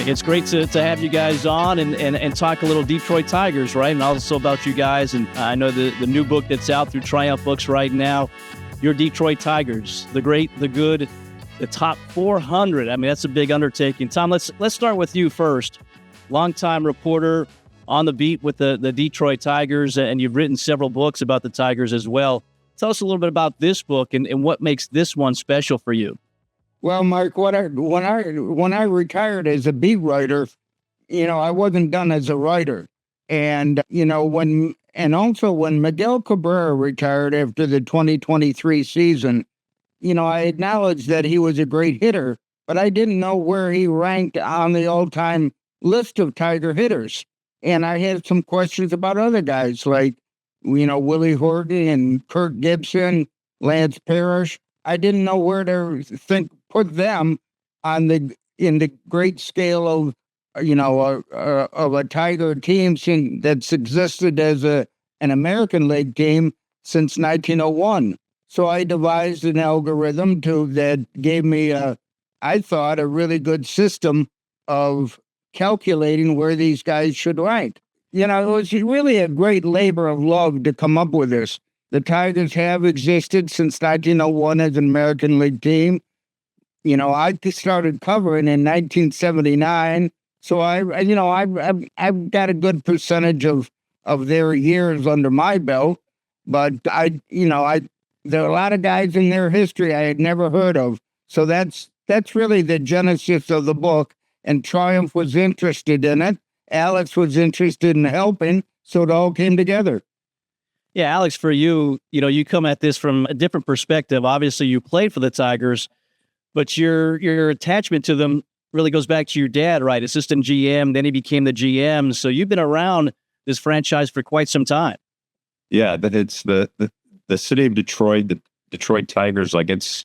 It's great to have you guys on and talk a little Detroit Tigers, right? And also about you guys. And I know the new book that's out through Triumph Books right now, your Detroit Tigers, the great, the good, the top 400. I mean, that's a big undertaking. Tom, let's start with you first. Longtime reporter on the beat with the Detroit Tigers, and you've written several books about the Tigers as well. Tell us a little bit about this book and what makes this one special for you. Well, Mark, when I retired as a beat writer, I wasn't done as a writer. And, also when Miguel Cabrera retired after the 2023 season, I acknowledged that he was a great hitter, but I didn't know where he ranked on the all-time list of Tiger hitters. And I had some questions about other guys like, Willie Horton and Kirk Gibson, Lance Parrish. I didn't know where to put them in the great scale of a Tiger team that's existed as an American League team since 1901. So I devised an algorithm that gave me I thought a really good system of calculating where these guys should rank. It was really a great labor of love to come up with this. The Tigers have existed since 1901 as an American League team. I started covering in 1979, so I've got a good percentage of their years under my belt. But there are a lot of guys in their history I had never heard of. So that's really the genesis of the book. And Triumph was interested in it. Alex was interested in helping, so it all came together. Yeah, Alex, for you, you come at this from a different perspective. Obviously, you played for the Tigers, but your attachment to them really goes back to your dad, right? Assistant GM, then he became the GM. So you've been around this franchise for quite some time. Yeah, but it's the city of Detroit, the Detroit Tigers, like it's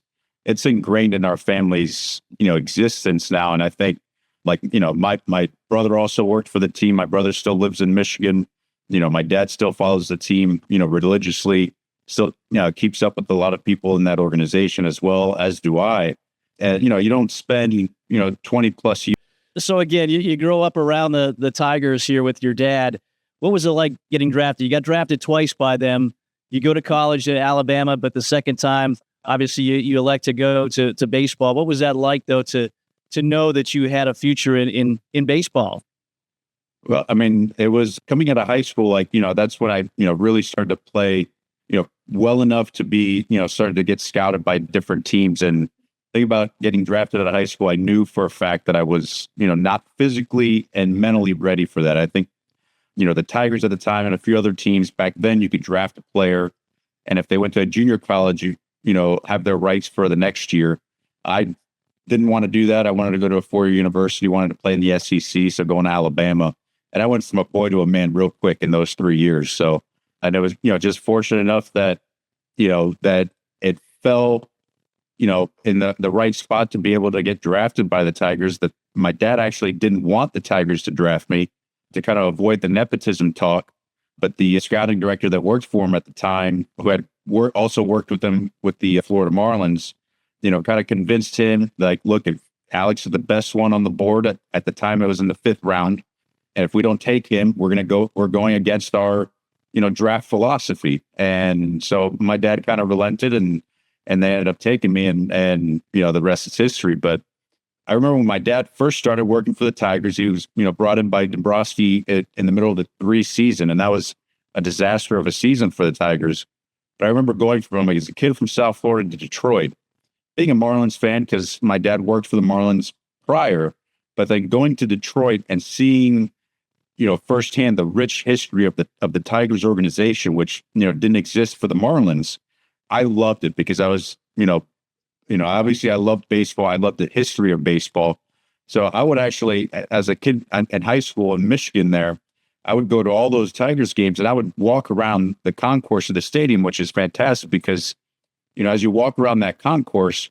ingrained in our family's, existence now. And I think, my brother also worked for the team. My brother still lives in Michigan. My dad still follows the team, religiously, still, keeps up with a lot of people in that organization as well, as do I. And, you don't spend, 20 plus years. So again, you grow up around the Tigers here with your dad. What was it like getting drafted? You got drafted twice by them. You go to college in Alabama, but the second time, obviously you elect to go to baseball. What was that like though, to know that you had a future in baseball? Well, I mean, it was coming out of high school, that's when I, really started to play, well enough to be, started to get scouted by different teams. And think about getting drafted out of high school. I knew for a fact that I was, not physically and mentally ready for that. I think, the Tigers at the time and a few other teams back then, you could draft a player. And if they went to a junior college, have their rights for the next year. I didn't want to do that. I wanted to go to a four-year university, wanted to play in the SEC. So going to Alabama. And I went from a boy to a man real quick in those 3 years. So, and it was, just fortunate enough that, that it fell, in the right spot to be able to get drafted by the Tigers. That my dad actually didn't want the Tigers to draft me to kind of avoid the nepotism talk. But the scouting director that worked for him at the time, who had also worked with them with the Florida Marlins, kind of convinced him, like, look, if Alex is the best one on the board at the time, it was in the 5th round. And if we don't take him, we're going against our, draft philosophy. And so my dad kind of relented and they ended up taking me and the rest is history. But I remember when my dad first started working for the Tigers, he was, brought in by Dombrowski in the middle of the 3 season. And that was a disaster of a season for the Tigers. But I remember going from, as a kid from South Florida to Detroit, being a Marlins fan because my dad worked for the Marlins prior, but then going to Detroit and seeing, firsthand the rich history of the Tigers organization, which, didn't exist for the Marlins. I loved it because I was, obviously I loved baseball. I loved the history of baseball. So I would actually, as a kid in high school in Michigan there, I would go to all those Tigers games and I would walk around the concourse of the stadium, which is fantastic because, as you walk around that concourse,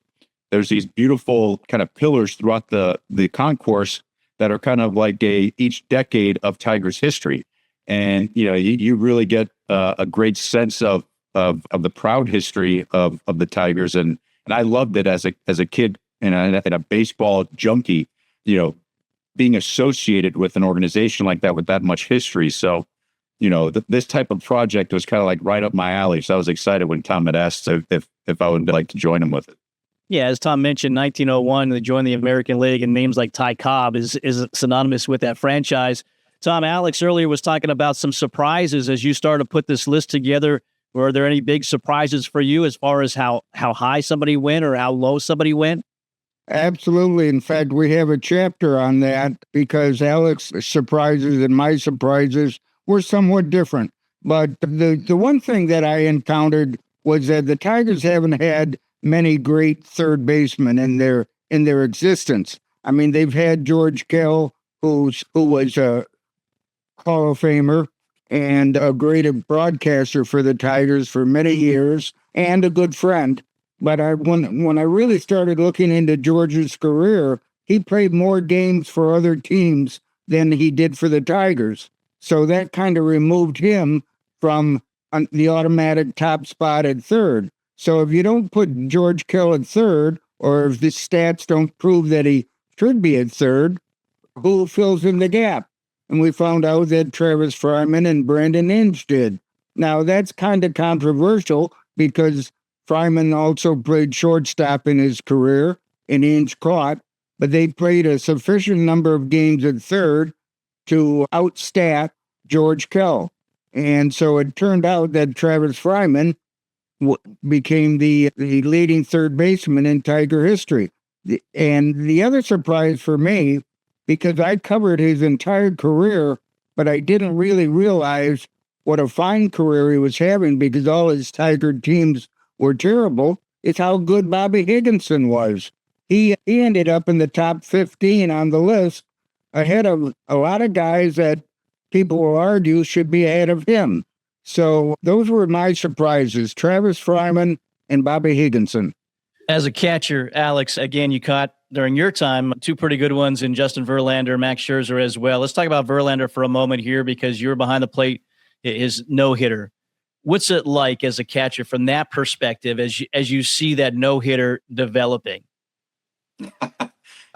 there's these beautiful kind of pillars throughout the concourse that are kind of like each decade of Tigers history. And, you really get a great sense of the proud history of the Tigers. And I loved it as a kid and a baseball junkie, being associated with an organization like that with that much history. So, this type of project was kind of like right up my alley. So I was excited when Tom had asked if I would like to join him with it. Yeah, as Tom mentioned, 1901, they joined the American League, and names like Ty Cobb is synonymous with that franchise. Tom, Alex earlier was talking about some surprises as you started to put this list together. Were there any big surprises for you as far as how high somebody went or how low somebody went? Absolutely. In fact, we have a chapter on that because Alex's surprises and my surprises were somewhat different. But the one thing that I encountered was that the Tigers haven't had many great third basemen in their existence. I mean, they've had George Kell, who was a Hall of Famer and a great broadcaster for the Tigers for many years and a good friend. But when I really started looking into George's career, he played more games for other teams than he did for the Tigers. So that kind of removed him from the automatic top spot at third. So if you don't put George Kell at third, or if the stats don't prove that he should be at third, who fills in the gap? And we found out that Travis Fryman and Brandon Inge did. Now, that's kind of controversial because Fryman also played shortstop in his career, and Inge caught, but they played a sufficient number of games at third to outstat George Kell. And so it turned out that Travis Fryman became the leading third baseman in Tiger history. And the other surprise for me, because I covered his entire career, but I didn't really realize what a fine career he was having because all his Tiger teams were terrible, is how good Bobby Higginson was. He ended up in the top 15 on the list, ahead of a lot of guys that people will argue should be ahead of him. So those were my surprises, Travis Fryman and Bobby Higginson. As a catcher, Alex, again, you caught during your time two pretty good ones in Justin Verlander, Max Scherzer as well. Let's talk about Verlander for a moment here because you're behind the plate, his no-hitter. What's it like as a catcher from that perspective as you see that no-hitter developing?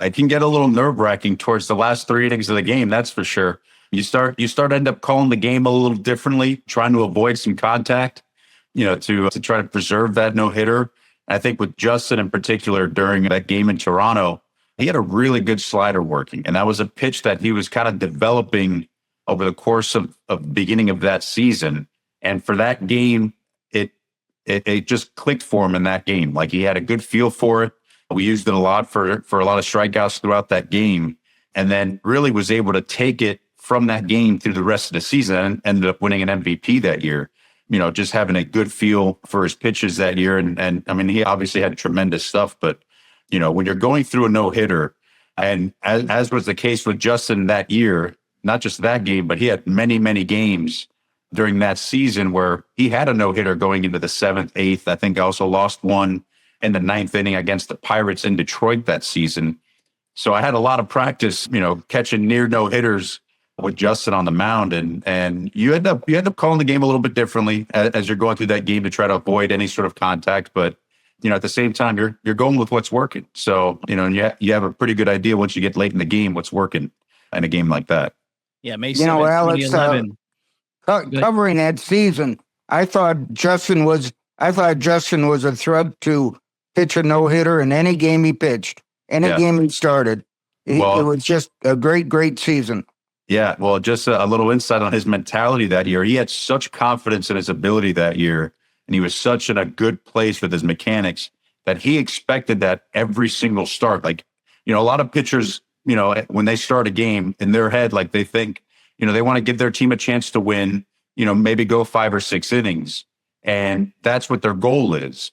It can get a little nerve-wracking towards the last 3 innings of the game, that's for sure. You start end up calling the game a little differently, trying to avoid some contact, to try to preserve that no-hitter. I think with Justin in particular during that game in Toronto, he had a really good slider working, and that was a pitch that he was kind of developing over the course of the beginning of that season. And for that game, it just clicked for him in that game. Like he had a good feel for it. We used it a lot for a lot of strikeouts throughout that game, and then really was able to take it from that game through the rest of the season and ended up winning an MVP that year. Just having a good feel for his pitches that year. And I mean, he obviously had tremendous stuff, but when you're going through a no-hitter, and as was the case with Justin that year, not just that game, but he had many, many games during that season where he had a no-hitter going into the 7th, 8th. I think also lost one in the 9th inning against the Pirates in Detroit that season. So I had a lot of practice, catching near no-hitters with Justin on the mound, and you end up calling the game a little bit differently as you're going through that game to try to avoid any sort of contact. But at the same time, you're going with what's working. So and you have a pretty good idea once you get late in the game what's working in a game like that. Yeah, May 7th, Alex, 2011. Covering that season, I thought Justin was a threat to pitch a no-hitter in any game he pitched, any game he started. It was just a great season. Yeah, well, just a little insight on his mentality that year. He had such confidence in his ability that year, and he was such in a good place with his mechanics that he expected that every single start. Like, a lot of pitchers, when they start a game in their head, like they think, they want to give their team a chance to win, maybe go 5 or 6 innings. And that's what their goal is.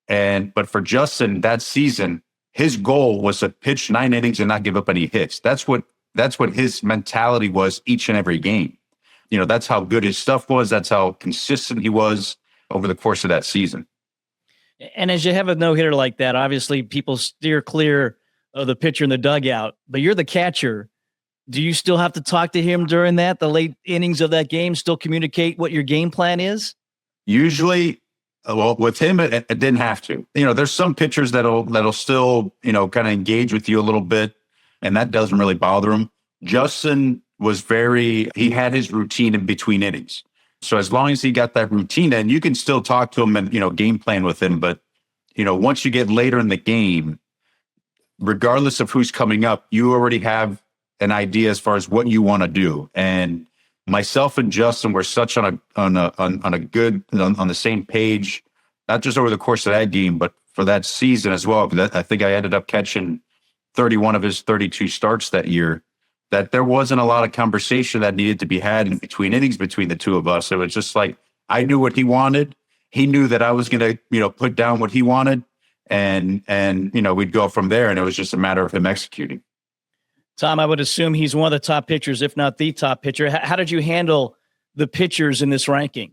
But for Justin that season, his goal was to pitch 9 innings and not give up any hits. That's what his mentality was each and every game. That's how good his stuff was. That's how consistent he was over the course of that season. And as you have a no-hitter like that, obviously people steer clear of the pitcher in the dugout, but you're the catcher. Do you still have to talk to him during the late innings of that game, still communicate what your game plan is? Usually, with him, it didn't have to. There's some pitchers that'll still, kind of engage with you a little bit. and that doesn't really bother him. Justin he had his routine in between innings. So as long as he got that routine in, you can still talk to him and, game plan with him. But, once you get later in the game, regardless of who's coming up, you already have an idea as far as what you want to do. And myself and Justin were such on the same page, not just over the course of that game, but for that season as well. I think I ended up catching 31 of his 32 starts that year, that there wasn't a lot of conversation that needed to be had in between innings between the two of us. It was just like, I knew what he wanted. He knew that I was going to, put down what he wanted, and we'd go from there. And it was just a matter of him executing. Tom, I would assume he's one of the top pitchers, if not the top pitcher. How did you handle the pitchers in this ranking?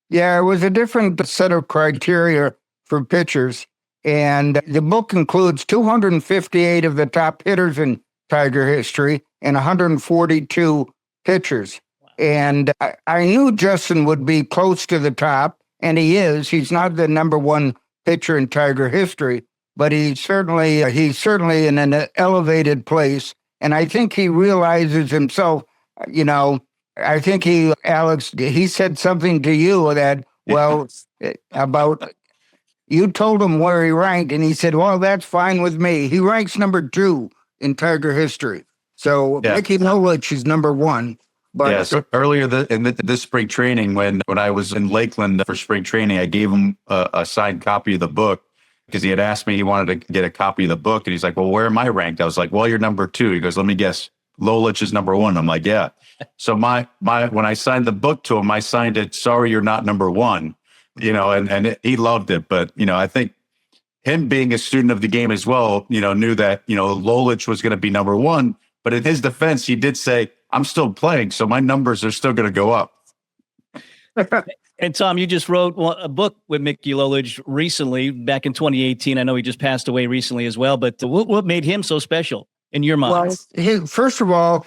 Yeah, it was a different set of criteria for pitchers. And the book includes 258 of the top hitters in Tiger history and 142 pitchers. Wow. And I knew Justin would be close to the top, and he is. He's not the number one pitcher in Tiger history, but he's certainly in an elevated place. And I think he realizes himself, I think Alex, he said something to you that, about, you told him where he ranked, and he said, well, that's fine with me. He ranks number 2 in Tiger history. So Mickey Lolich is number 1. But so earlier in this spring training, when I was in Lakeland for spring training, I gave him a signed copy of the book, because he had asked me, he wanted to get a copy of the book. And he's like, well, where am I ranked? I was like, well, you're number 2. He goes, let me guess. Lolich is number 1. I'm like, yeah. So when I signed the book to him, I signed it, sorry, you're not number 1, and he loved it. But, I think him being a student of the game as well, knew that, Lolich was going to be number 1. But in his defense, he did say, I'm still playing, so my numbers are still going to go up. And Tom, you just wrote a book with Mickey Lolich recently, back in 2018. I know he just passed away recently as well, but what made him so special in your mind? Well, first of all,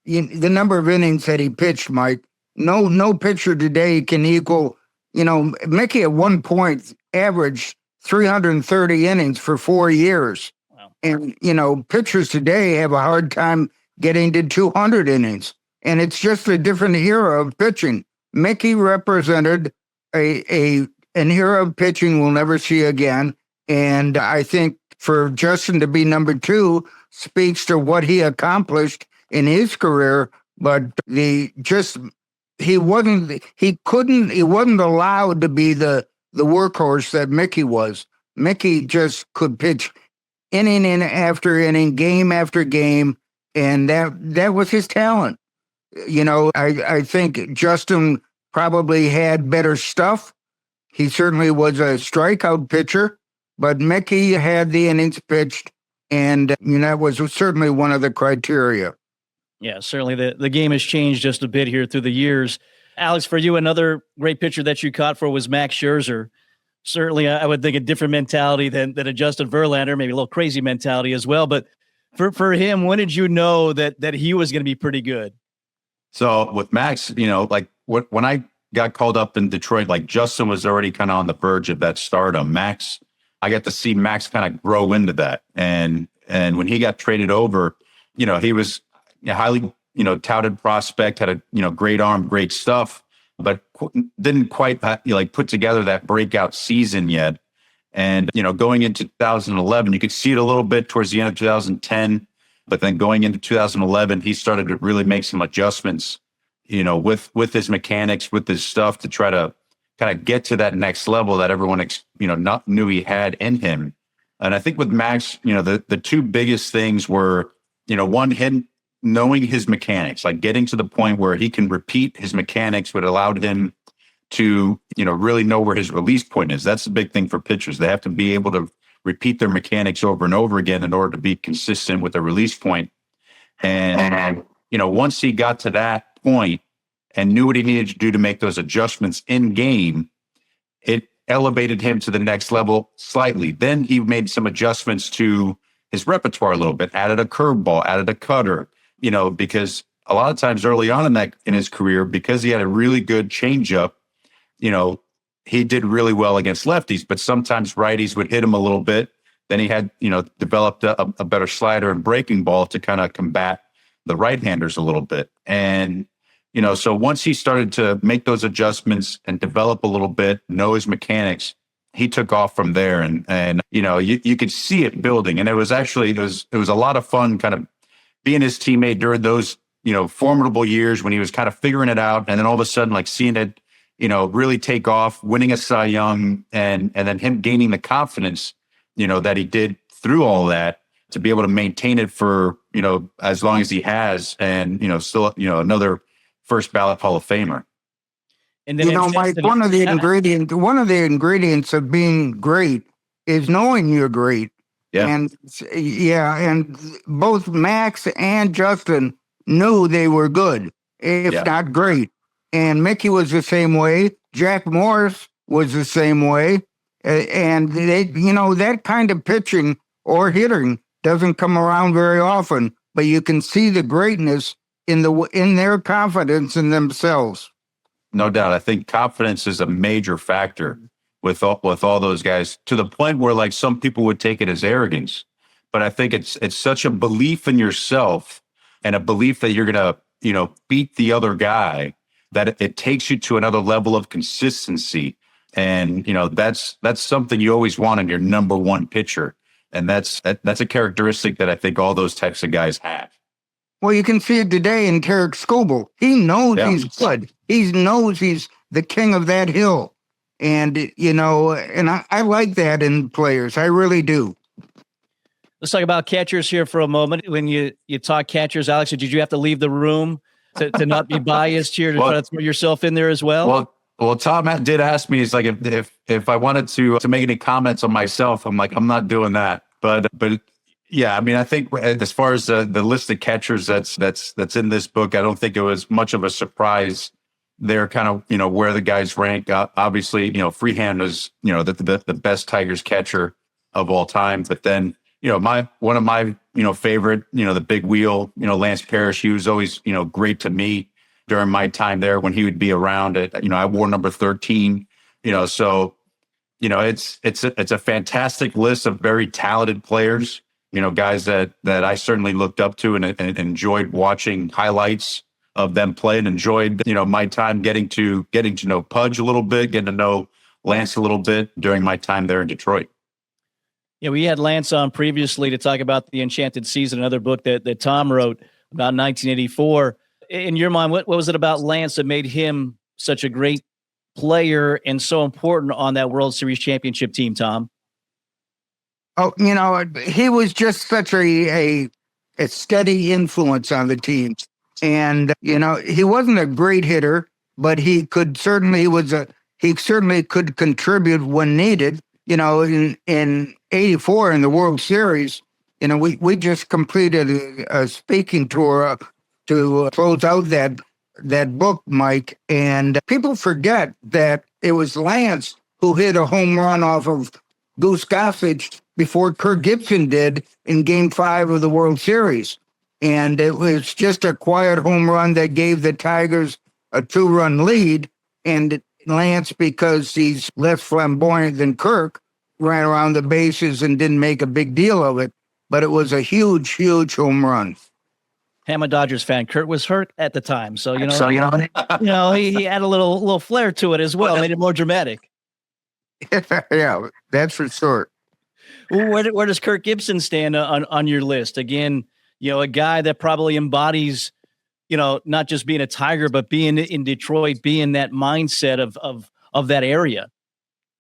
the number of innings that he pitched, Mike, no pitcher today can equal, Mickey at one point averaged 330 innings for 4 years. Wow. And, pitchers today have a hard time getting to 200 innings. And it's just a different era of pitching. Mickey represented an era of pitching we'll never see again. And I think for Justin to be number 2 speaks to what he accomplished in his career, but he wasn't allowed to be the workhorse that Mickey was. Mickey just could pitch inning in after inning, game after game, and that was his talent. I think Justin probably had better stuff. He certainly was a strikeout pitcher, but Mickey had the innings pitched, and that was certainly one of the criteria. Yeah, certainly the game has changed just a bit here through the years. Alex, for you, another great pitcher that you caught for was Max Scherzer. Certainly, I would think a different mentality than a Justin Verlander, maybe a little crazy mentality as well. But for him, when did you know that he was going to be pretty good? So with Max, when I got called up in Detroit, like Justin was already kind of on the verge of that stardom. I got to see Max kind of grow into that. And when he got traded over, he was a highly, touted prospect, had a, great arm, great stuff, but didn't quite put together that breakout season yet. And, going into 2011, you could see it a little bit towards the end of 2010. But then going into 2011, he started to really make some adjustments, with his mechanics, with his stuff to try to kind of get to that next level that everyone, not knew he had in him. And I think with Max, the two biggest things were, one, him knowing his mechanics, like getting to the point where he can repeat his mechanics, what allowed him to, really know where his release point is. That's the big thing for pitchers. They have to be able to repeat their mechanics over and over again in order to be consistent with the release point. And, once he got to that point and knew what he needed to do to make those adjustments in game, it elevated him to the next level slightly. Then he made some adjustments to his repertoire a little bit, added a curveball, added a cutter, because a lot of times early on in his career, because he had a really good changeup, he did really well against lefties, but sometimes righties would hit him a little bit then he had, developed a better slider and breaking ball to kind of combat the right-handers a little bit. And, so once he started to make those adjustments and develop a little bit, know his mechanics, he took off from there. And you could see it building. And it was actually, it was a lot of fun kind of being his teammate during those, formidable years when he was kind of figuring it out. And then all of a sudden, like seeing it, really take off, winning a Cy Young, and then him gaining the confidence, that he did through all that to be able to maintain it for, as long as he has, and, still, another first ballot Hall of Famer. And then Mike, one of the ingredients of being great is knowing you're great. Yeah. And both Max and Justin knew they were good, if not great. And Mickey was the same way. Jack Morris was the same way. And they, that kind of pitching or hitting doesn't come around very often, but you can see the greatness in their confidence in themselves. No doubt. I think confidence is a major factor with all those guys, to the point where like some people would take it as arrogance. But I think it's such a belief in yourself and a belief that you're going to, beat the other guy, that it takes you to another level of consistency. And, that's something you always want in your number one pitcher. And that's a characteristic that I think all those types of guys have. Well, you can see it today in Tarek Skubal. He knows he's good. He knows he's the king of that hill. And, and I like that in players. I really do. Let's talk about catchers here for a moment. When you talk catchers, Alex, did you have to leave the room to not be biased here, to try to throw yourself in there as well? Well, Tom did ask me, he's like, if I wanted to make any comments on myself, I'm like, I'm not doing that. But yeah, I mean, I think as far as the list of catchers that's in this book, I don't think it was much of a surprise. They're kind of, where the guys rank. Obviously, Freehand was, the best Tigers catcher of all time. But then, one of my, favorite, the big wheel, Lance Parrish, he was always, great to me during my time there when he would be around. I wore number 13, so, it's a fantastic list of very talented players, guys that I certainly looked up to and enjoyed watching highlights of them play, and enjoyed, my time getting to know Pudge a little bit, getting to know Lance a little bit during my time there in Detroit. Yeah, we had Lance on previously to talk about The Enchanted Season, another book that Tom wrote about 1984. In your mind, what was it about Lance that made him such a great player and so important on that World Series championship team, Tom? Oh, he was just such a steady influence on the team. And, he wasn't a great hitter, but he certainly could contribute when needed. In 84 in the World Series, we just completed a speaking tour to close out that book, Mike. And people forget that it was Lance who hit a home run off of Goose Gossage before Kirk Gibson did in Game 5 of the World Series. And it was just a quiet home run that gave the Tigers a 2-run lead. And Lance, because he's less flamboyant than Kirk, ran around the bases and didn't make a big deal of it. But it was a huge, huge home run. I'm a Dodgers fan. Kurt was hurt at the time, so he had a little flair to it as well, made it more dramatic. Yeah, that's for sure. Well, where does Kirk Gibson stand on your list? Again, a guy that probably embodies, not just being a Tiger, but being in Detroit, being that mindset of that area.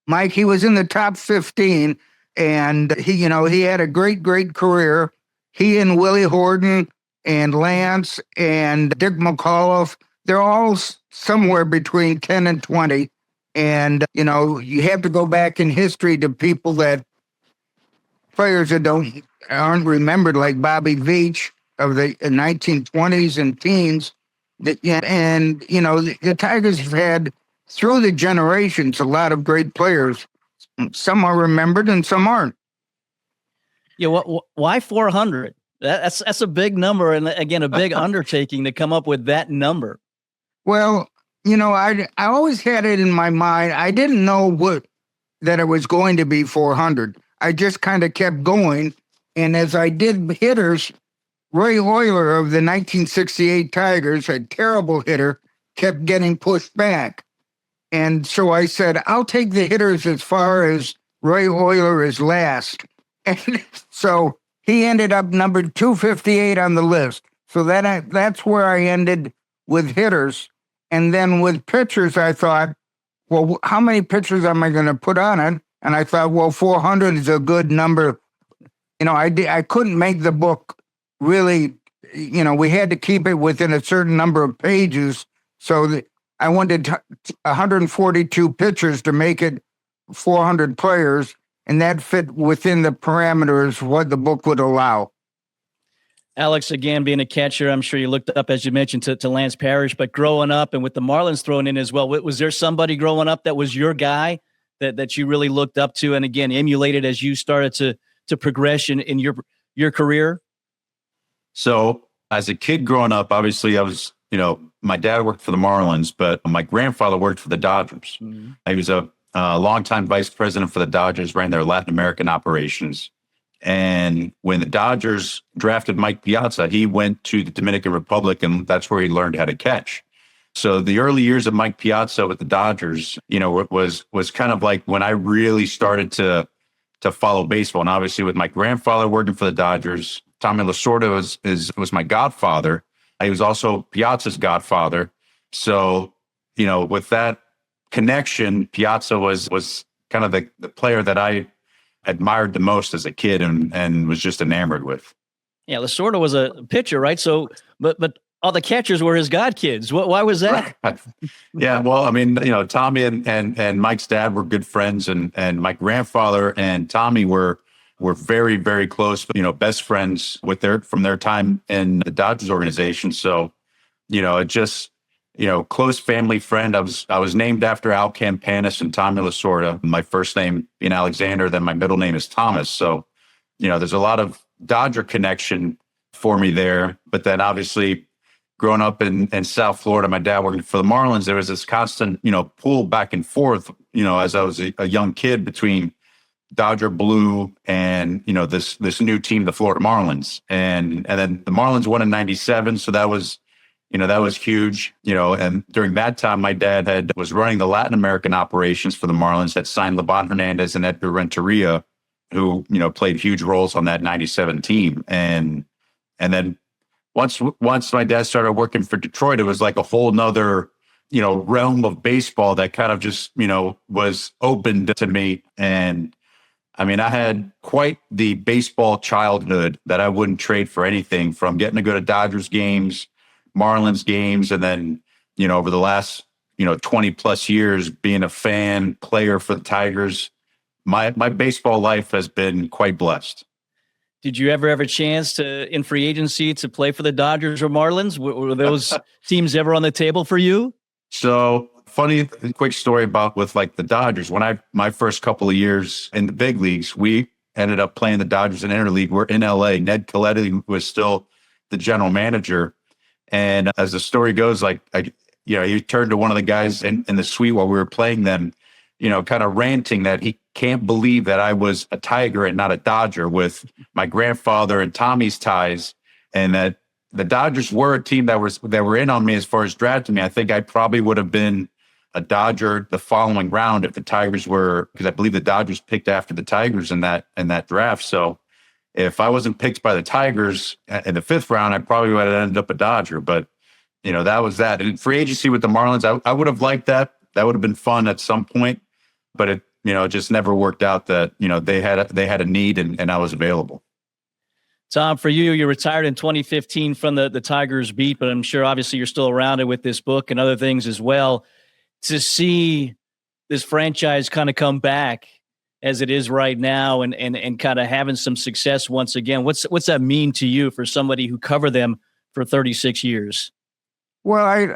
Mike, he was in the top 15, and he had a great, great career. He and Willie Horton and Lance and Dick McAuliffe, they're all somewhere between 10 and 20. And, you have to go back in history to players that aren't remembered, like Bobby Veach of the 1920s and teens. And, the Tigers have had, through the generations, a lot of great players. Some are remembered and some aren't. Yeah, why 400? That's a big number, and again, a big undertaking to come up with that number. Well, I always had it in my mind. I didn't know that it was going to be 400. I just kind of kept going. And as I did hitters, Ray Hoyler of the 1968 Tigers, a terrible hitter, kept getting pushed back. And so I said, I'll take the hitters as far as Ray Hoyler is last. And so he ended up number 258 on the list. So that's where I ended with hitters. And then with pitchers, I thought, well, how many pitchers am I going to put on it? And I thought, well, 400 is a good number. I couldn't make the book really, we had to keep it within a certain number of pages. So I wanted 142 pitchers to make it 400 players, and that fit within the parameters what the book would allow. Alex, again, being a catcher, I'm sure you looked up, as you mentioned, to Lance Parrish, but growing up and with the Marlins thrown in as well, was there somebody growing up that was your guy that you really looked up to and, again, emulated as you started to progress in your career? So as a kid growing up, obviously I was, my dad worked for the Marlins, but my grandfather worked for the Dodgers. Mm-hmm. He was a longtime vice president for the Dodgers, ran their Latin American operations. And when the Dodgers drafted Mike Piazza, he went to the Dominican Republic, and that's where he learned how to catch. So the early years of Mike Piazza with the Dodgers, was kind of like when I really started to follow baseball. And obviously with my grandfather working for the Dodgers, Tommy Lasorda was my godfather. He was also Piazza's godfather. So, with that connection, Piazza was kind of the player that I admired the most as a kid and was just enamored with. Yeah, Lasorda was a pitcher, right? So, but all the catchers were his god kids. Why was that? Yeah, well, I mean, Tommy and Mike's dad were good friends, and my grandfather and Tommy were very, very close, best friends from their time in the Dodgers organization. So, it just, close family friend. I was named after Al Campanis and Tommy Lasorda. My first name being Alexander, then my middle name is Thomas. So, there's a lot of Dodger connection for me there. But then obviously growing up in South Florida, my dad working for the Marlins, there was this constant, pull back and forth, as I was a young kid between Dodger Blue and, this new team, the Florida Marlins. And then the Marlins won in 97. So that was huge, and during that time, my dad was running the Latin American operations for the Marlins, that signed Liban Hernandez and Edgar Renteria, who, played huge roles on that 97 team. And then once my dad started working for Detroit, it was like a whole nother, realm of baseball that kind of just, was opened to me. And I mean, I had quite the baseball childhood that I wouldn't trade for anything, from getting to go to Dodgers games, Marlins games, and then, over the last, 20 plus years being a fan player for the Tigers. My baseball life has been quite blessed. Did you ever have a chance in free agency to play for the Dodgers or Marlins? Were those teams ever on the table for you? So funny, quick story with like the Dodgers. When my first couple of years in the big leagues, we ended up playing the Dodgers in interleague. We're in LA. Ned Colletti was still the general manager. And as the story goes, he turned to one of the guys in the suite while we were playing them, kind of ranting that he can't believe that I was a Tiger and not a Dodger, with my grandfather and Tommy's ties, and that the Dodgers were a team that were in on me as far as drafting me. I think I probably would have been a Dodger the following round if the Tigers were, because I believe the Dodgers picked after the Tigers in that draft. So if I wasn't picked by the Tigers in the fifth round, I probably would have ended up a Dodger. But, that was that. And free agency with the Marlins, I would have liked that. That would have been fun at some point. But it, just never worked out that, they had a need and I was available. Tom, for you retired in 2015 from the Tigers beat, but I'm sure obviously you're still around it with this book and other things as well. To see this franchise kind of come back as it is right now and kind of having some success once again, what's that mean to you for somebody who covered them for 36 years? Well,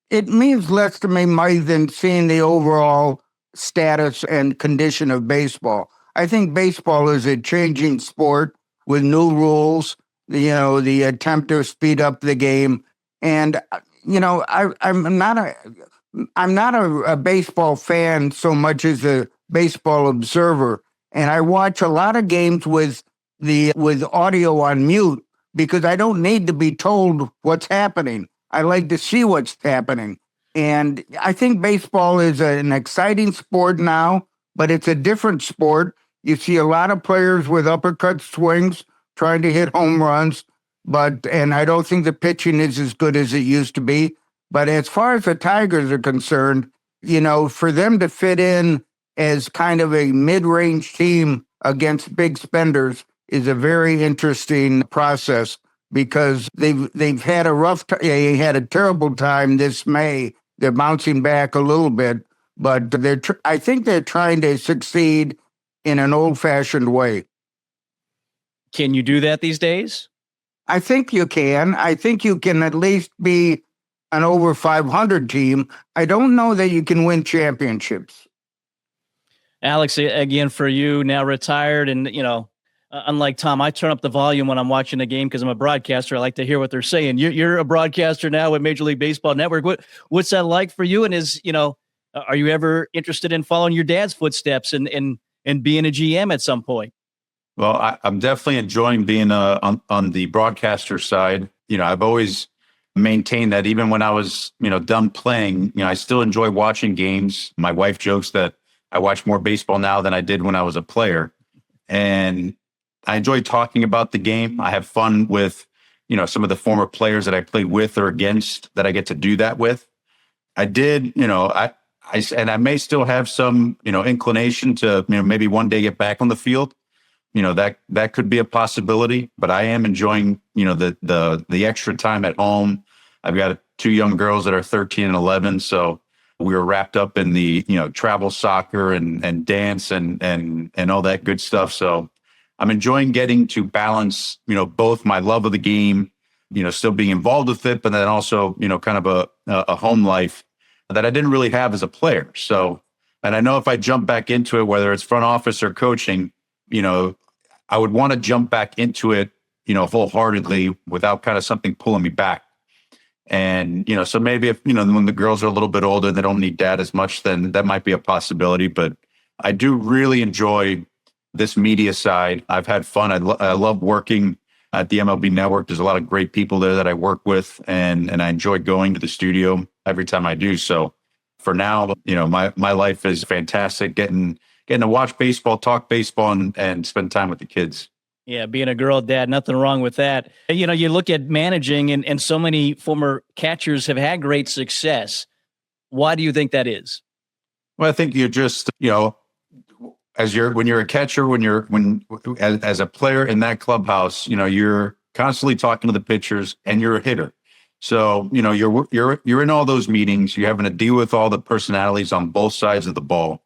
it means less to me, Mike, than seeing the overall status and condition of baseball. I think baseball is a changing sport with new rules, the attempt to speed up the game. And, I'm not a baseball fan so much as a baseball observer. And I watch a lot of games with audio on mute because I don't need to be told what's happening. I like to see what's happening. And I think baseball is an exciting sport now, but it's a different sport. You see a lot of players with uppercut swings trying to hit home runs, and I don't think the pitching is as good as it used to be. But as far as the Tigers are concerned, for them to fit in as kind of a mid-range team against big spenders is a very interesting process because they've had they had a terrible time this May. They're bouncing back a little bit, but I think they're trying to succeed in an old-fashioned way. Can you do that these days? I think you can. I think you can at least be an over 500 team. I don't know that you can win championships. Alex, again, for you, now retired, and, unlike Tom, I turn up the volume when I'm watching a game because I'm a broadcaster. I like to hear what they're saying. You're a broadcaster now with Major League Baseball Network. What's that like for you? And are you ever interested in following your dad's footsteps and being a GM at some point? Well, I'm definitely enjoying being on the broadcaster side. I've always maintained that even when I was, done playing, I still enjoy watching games. My wife jokes that I watch more baseball now than I did when I was a player. And I enjoy talking about the game. I have fun with, some of the former players that I played with or against that I get to do that with. I did, I may still have some, inclination to, maybe one day get back on the field. That could be a possibility, but I am enjoying, the extra time at home. I've got 2 young girls that are 13 and 11. So we were wrapped up in the, travel soccer and dance and all that good stuff. So I'm enjoying getting to balance, both my love of the game, still being involved with it, but then also, kind of a home life that I didn't really have as a player. So, and I know if I jump back into it, whether it's front office or coaching, I would want to jump back into it, wholeheartedly without kind of something pulling me back. And, so maybe if, when the girls are a little bit older, they don't need dad as much, then that might be a possibility. But I do really enjoy this media side. I've had fun. I love working at the MLB Network. There's a lot of great people there that I work with, and I enjoy going to the studio every time I do. So for now, my life is fantastic. Getting to watch baseball, talk baseball, and spend time with the kids. Yeah, being a girl dad, nothing wrong with that. You look at managing, and so many former catchers have had great success. Why do you think that is? Well, I think you're just, when you're a catcher, as a player in that clubhouse, you're constantly talking to the pitchers, and you're a hitter. So, you're in all those meetings. You're having to deal with all the personalities on both sides of the ball.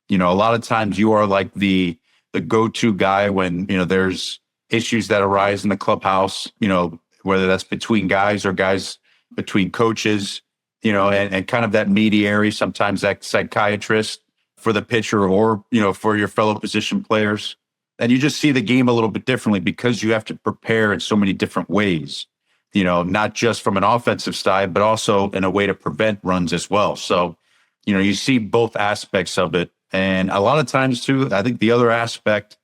A lot of times you are like the go-to guy when, there's issues that arise in the clubhouse, whether that's between guys or guys between coaches, and kind of that mediary, sometimes that psychiatrist for the pitcher or, for your fellow position players. And you just see the game a little bit differently because you have to prepare in so many different ways, not just from an offensive side, but also in a way to prevent runs as well. So, you see both aspects of it. And a lot of times too, I think the other aspect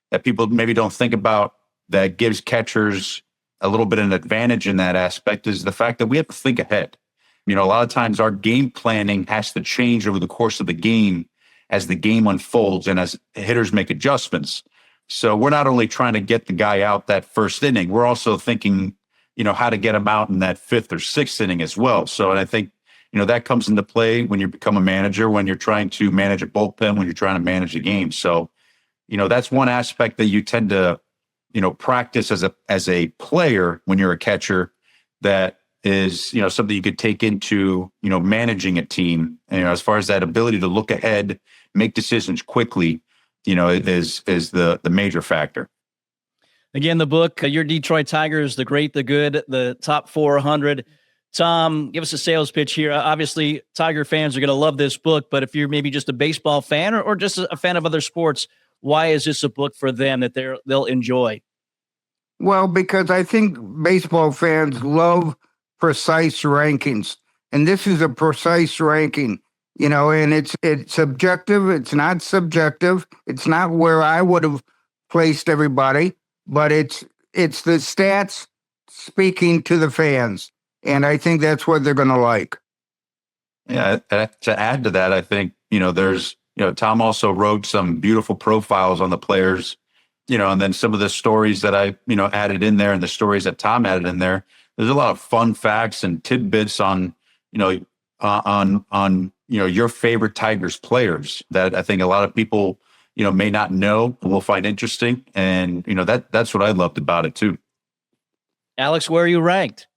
that people maybe don't think about that gives catchers a little bit of an advantage in that aspect is the fact that we have to think ahead. A lot of times our game planning has to change over the course of the game as the game unfolds and as hitters make adjustments. So we're not only trying to get the guy out that first inning, we're also thinking, how to get him out in that 5th or 6th inning as well. So, and I think, that comes into play when you become a manager, when you're trying to manage a bullpen, when you're trying to manage a game. So, that's one aspect that you tend to, practice as a player when you're a catcher that is, something you could take into, managing a team. And, as far as that ability to look ahead, make decisions quickly, is the major factor. Again, the book, Your Detroit Tigers, The Great, the Good, the Top 400. Tom, give us a sales pitch here. Obviously, Tiger fans are going to love this book, but if you're maybe just a baseball fan or just a fan of other sports, why is this a book for them that they'll enjoy? Well, because I think baseball fans love precise rankings, and this is a precise ranking. And it's objective. It's not subjective. It's not where I would have placed everybody, but it's the stats speaking to the fans. And I think that's what they're going to like. Yeah. To add to that, I think, there's, Tom also wrote some beautiful profiles on the players, and then some of the stories that I, added in there and the stories that Tom added in there. There's a lot of fun facts and tidbits on, your favorite Tigers players that I think a lot of people, may not know, will find interesting. And, that's what I loved about it too. Alex, where are you ranked?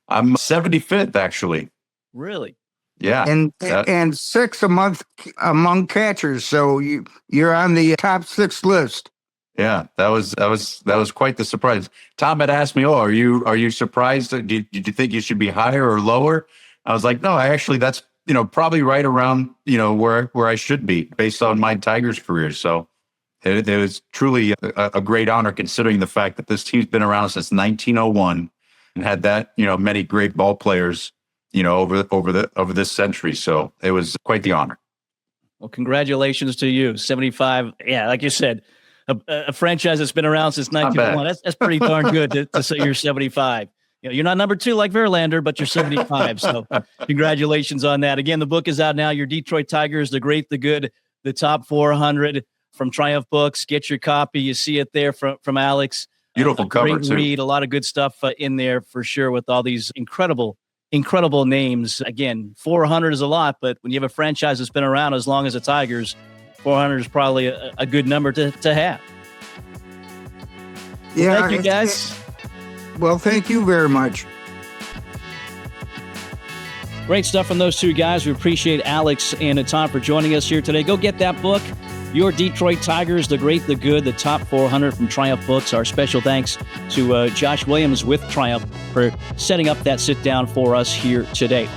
I'm 75th, actually. Really? Yeah. And sixth among catchers. So you're on the top 6 list. Yeah, that was quite the surprise. Tom had asked me, "Oh, are you surprised? Did you think you should be higher or lower?" I was like, "No, that's probably right around where I should be based on my Tigers career." So it was truly a great honor, considering the fact that this team's been around since 1901 and had that many great ball players over this century. So it was quite the honor. Well, congratulations to you, 75. Yeah, like you said. A franchise that's been around since 1901. That's pretty darn good to say you're 75. You're not number 2 like Verlander, but you're 75. So congratulations on that. Again, the book is out now. Your Detroit Tigers, the great, the good, the top 400 from Triumph Books. Get your copy. You see it there from Alex. Beautiful cover great too. Read. A lot of good stuff in there for sure with all these incredible names. Again, 400 is a lot, but when you have a franchise that's been around as long as the Tigers, 400 is probably a good number to have. Yeah. Thank you, guys. Well, thank you very much. Great stuff from those two guys. We appreciate Alex and Tom for joining us here today. Go get that book, Your Detroit Tigers, the great, the good, the top 400 from Triumph Books. Our special thanks to Josh Williams with Triumph for setting up that sit down for us here today.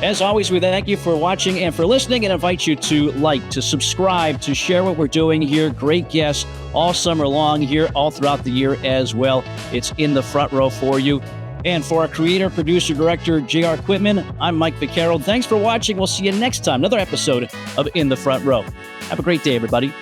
As always, we thank you for watching and for listening and invite you to like, to subscribe, to share what we're doing here. Great guests all summer long here, all throughout the year as well. It's in the front row for you. And for our creator, producer, director, J.R. Quitman, I'm Mike Vaccaro. Thanks for watching. We'll see you next time. Another episode of In the Front Row. Have a great day, everybody.